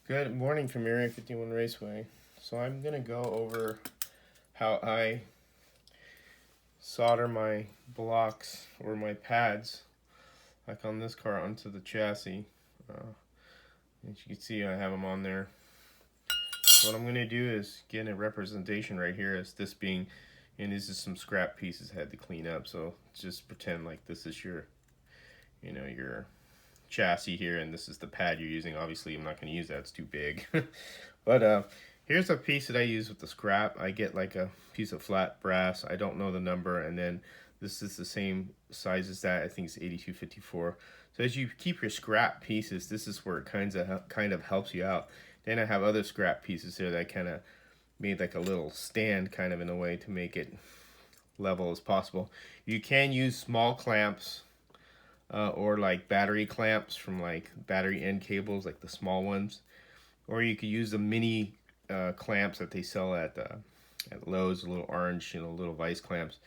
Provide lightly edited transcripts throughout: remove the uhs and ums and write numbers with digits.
Good morning from Area 51 Raceway. So I'm going to go over how I solder my blocks or my pads, like on this car, onto the chassis. As you can see, I have them on there. So what I'm going to do is get a representation right here as this being, and this is some scrap pieces I had to clean up. So just pretend like this is your chassis here, and this is the pad you're using. Obviously I'm not going to use that, it's too big. But here's a piece that I use with the scrap. I get like a piece of flat brass, I don't know the number, and then this is the same size as that. I think it's 8254. So as you keep your scrap pieces, this is where it kind of helps you out. Then I have other scrap pieces there that I kind of made like a little stand kind of in a way to make it level as possible. You can use small clamps or like battery clamps from like battery end cables, like the small ones, or you could use the mini clamps that they sell at Lowe's, little orange, little vice clamps,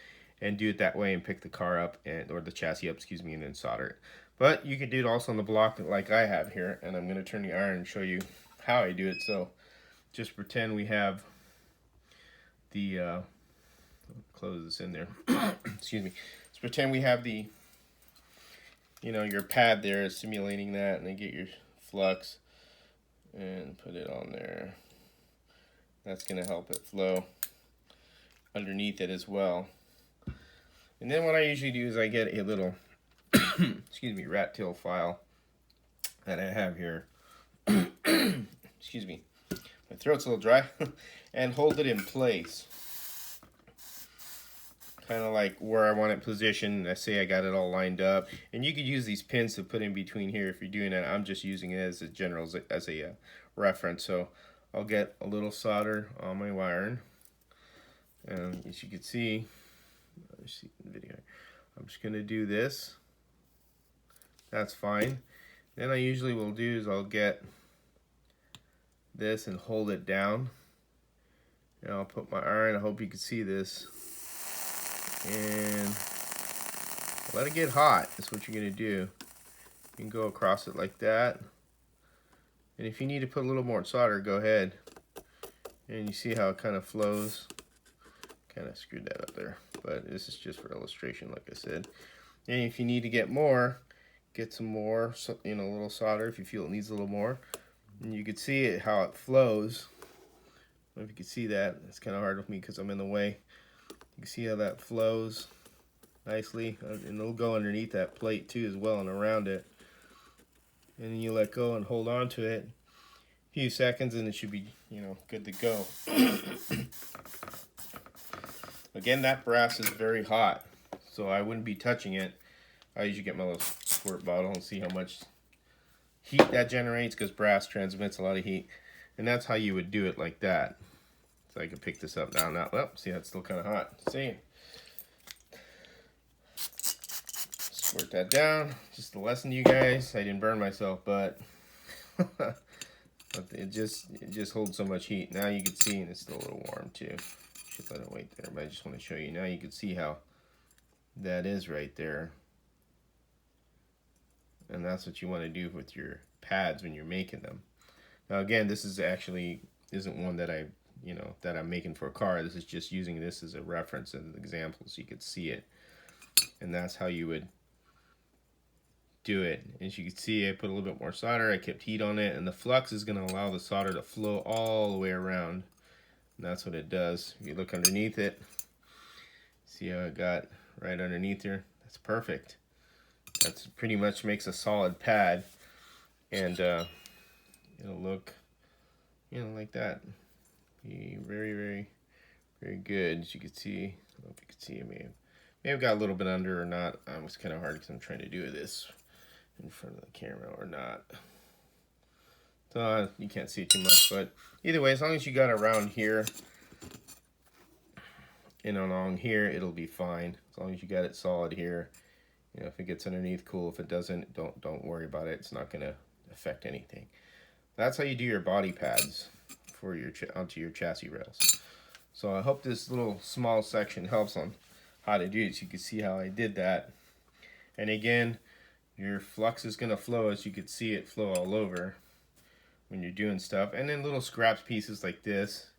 and do it that way and pick the car up or the chassis up, excuse me, and then solder it. But you can do it also on the block like I have here, and I'm going to turn the iron and show you how I do it. So just pretend we have the close this in there. Excuse me. Let's pretend we have the your pad there is simulating that, and then get your flux and put it on there. That's going to help it flow underneath it as well. And then what I usually do is I get a little excuse me, rat tail file that I have here. Excuse me, my throat's a little dry. And hold it in place, kind of like where I want it positioned. I say I got it all lined up, and you could use these pins to put in between here if you're doing that. I'm just using it as a reference. So I'll get a little solder on my wiring, and as you can see, let's see the video. I'm just gonna do this. That's fine. Then I usually will do is I'll get this and hold it down, and I'll put my iron. I hope you can see this, and let it get hot. That's what you're gonna do. You can go across it like that, and if you need to put a little more solder, go ahead. And you see how it kind of flows. Kind of screwed that up there, but this is just for illustration, like I said. And if you need to get more, get some more, a little solder if you feel it needs a little more. And you can see it how it flows. I don't know if you can see that. It's kind of hard with me because I'm in the way. You can see how that flows nicely, and it'll go underneath that plate too as well and around it. And then you let go and hold on to it a few seconds, and it should be good to go. Again, that brass is very hot, so I wouldn't be touching it. I usually get my little squirt bottle and see how much heat that generates, because brass transmits a lot of heat. And that's how you would do it, like that. So I can pick this up now. Well, see, that's still kind of hot. See? Squirt that down. Just a lesson to you guys. I didn't burn myself, but it just holds so much heat. Now you can see, and it's still a little warm too. Should let it wait there, but I just want to show you. Now you can see how that is right there. And that's what you want to do with your pads when you're making them. Now again, this is actually isn't one that that I'm making for a car. This is just using this as a reference and an example so you could see it. And that's how you would do it. As you can see, I put a little bit more solder. I kept heat on it, and the flux is going to allow the solder to flow all the way around. And that's what it does. If you look underneath it, see how it got right underneath here? That's perfect. That's pretty much makes a solid pad, and it'll look like that. Be very, very, very good. As you can see, I don't know if you can see, I may have got a little bit under or not. It was kind of hard because I'm trying to do this in front of the camera or not. So you can't see it too much, but either way, as long as you got around here and along here, it'll be fine. As long as you got it solid here. If it gets underneath, cool. If it doesn't, don't worry about it. It's not going to affect anything. That's how you do your body pads for onto your chassis rails. So I hope this little small section helps on how to do it. So you can see how I did that. And again, your flux is going to flow, as you can see it flow all over. when you're doing stuff. And then little scraps pieces like this,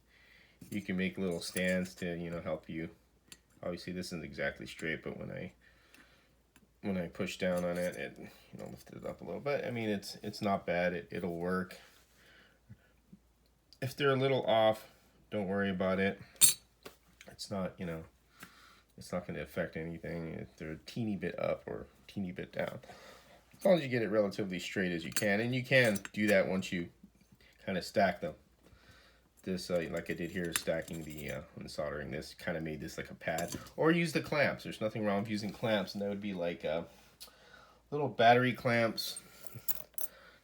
you can make little stands to, you know, help you. Obviously this isn't exactly straight, but when I push down on it, it, you know, lifted it up a little bit. I mean, it's not bad. It'll work. If they're a little off, don't worry about it. It's not, you know, it's not going to affect anything if they're a teeny bit up or teeny bit down. As long as you get it relatively straight as you can, and you can do that once you kind of stack them. This, like I did here, stacking the and soldering this, kind of made this like a pad. Or use the clamps. There's nothing wrong with using clamps, and that would be like little battery clamps.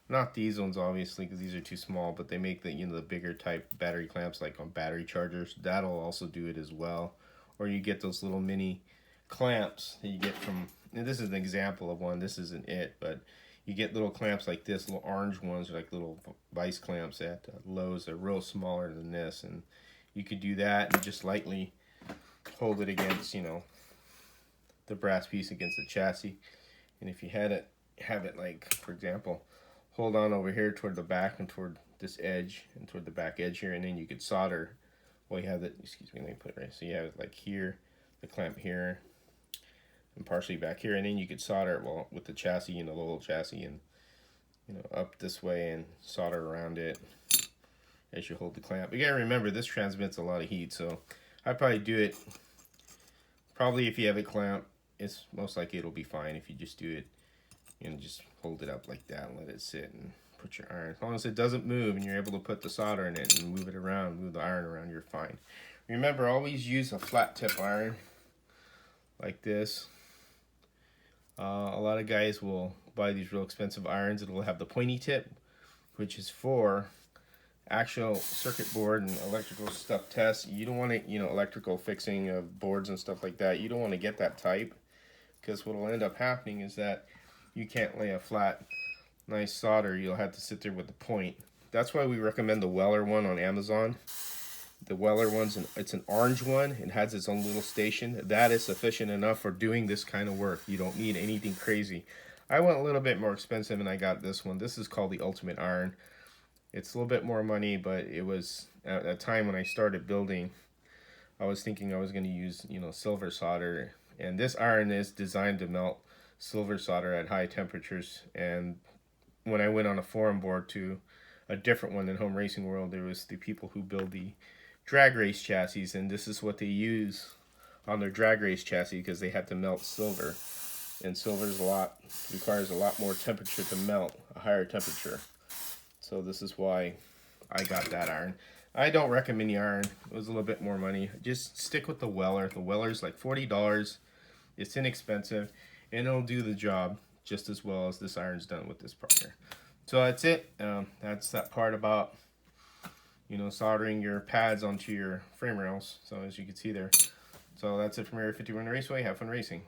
Not these ones, obviously, because these are too small, but they make the, you know, the bigger type battery clamps, like on battery chargers. That'll also do it as well. Or you get those little mini clamps that you get from, and this is an example of one. This isn't it, but you get little clamps like this, little orange ones, like little vice clamps at Lowe's. They're real smaller than this, and you could do that and just lightly hold it against, you know, the brass piece against the chassis. And if you had it, have it like, for example, hold on over here toward the back and toward this edge and toward the back edge here, and then you could solder. Well, you have it, excuse me, let me put it right. So you have it like here, the clamp here, and partially back here, and then you could solder it, well, with the chassis, you know, the little chassis, and, you know, up this way and solder around it as you hold the clamp. You gotta remember, this transmits a lot of heat, so I'd probably do it, probably if you have a clamp, it's most likely it'll be fine if you just do it, you know, just hold it up like that and let it sit and put your iron. As long as it doesn't move and you're able to put the solder in it and move it around, move the iron around, you're fine. Remember, always use a flat tip iron like this. A lot of guys will buy these real expensive irons. It'll have the pointy tip, which is for actual circuit board and electrical stuff tests. You don't want to, you know, electrical fixing of boards and stuff like that. You don't want to get that type, because what will end up happening is that you can't lay a flat, nice solder. You'll have to sit there with the point. That's why we recommend the Weller one on Amazon. The Weller one's it's an orange one. It has its own little station. That is sufficient enough for doing this kind of work. You don't need anything crazy. I went a little bit more expensive and I got this one. This is called the Ultimate Iron. It's a little bit more money, but it was at a time when I started building, I was thinking I was going to use, you know, silver solder. And this iron is designed to melt silver solder at high temperatures. And when I went on a forum board to a different one than Home Racing World, there was the people who build the drag race chassis, and this is what they use on their drag race chassis, because they have to melt silver, and silver is requires a lot more temperature to melt, a higher temperature. So this is why I got that iron. I don't recommend the iron. It was a little bit more money. Just stick with the Weller. The Weller's like $40. It's inexpensive, and it'll do the job just as well as this iron's done with this part here. So that's it. That's that part about, you know, soldering your pads onto your frame rails. So as you can see there. So that's it from Area 51 Raceway. Have fun racing.